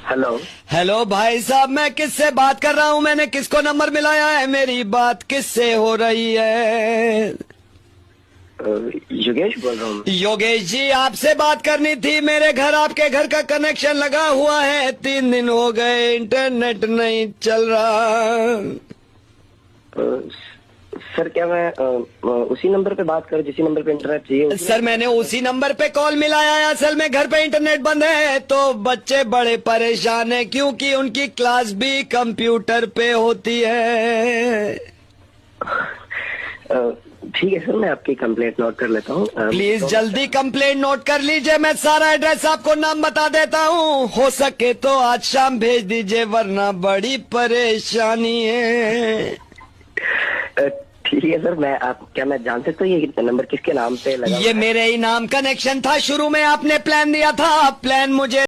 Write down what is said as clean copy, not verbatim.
Hello. Hello भाई साहब, मैं किससे बात कर रहा हूँ? मैंने किसको नंबर मिलाया है? मेरी बात किससे हो रही है? योगेश बोल रहा हूँ। योगेश जी, आपसे बात करनी थी। मेरे घर, आपके घर का कनेक्शन लगा हुआ है, 3 दिन हो गए, इंटरनेट नहीं चल रहा। सर, क्या मैं उसी नंबर पे बात करूं जिसी नंबर पे इंटरनेट चाहिए? सर, मैंने उसी नंबर पे कॉल मिलाया है। असल में घर पे इंटरनेट बंद है तो बच्चे बड़े परेशान हैं, क्योंकि उनकी क्लास भी कंप्यूटर पे होती है। ठीक है सर, मैं आपकी कंप्लेंट नोट कर लेता हूँ। प्लीज जल्दी कंप्लेंट नोट कर लीजिए। मैं सारा एड्रेस आपको नाम बता देता हूँ। हो सके तो आज शाम भेज दीजिए, वरना बड़ी परेशानी है। ठीक है सर, क्या मैं जान सकता हूँ ये नंबर किसके नाम पे लगा हुआ ये है? मेरे ही नाम कनेक्शन था। शुरू में आपने प्लान दिया था, प्लान मुझे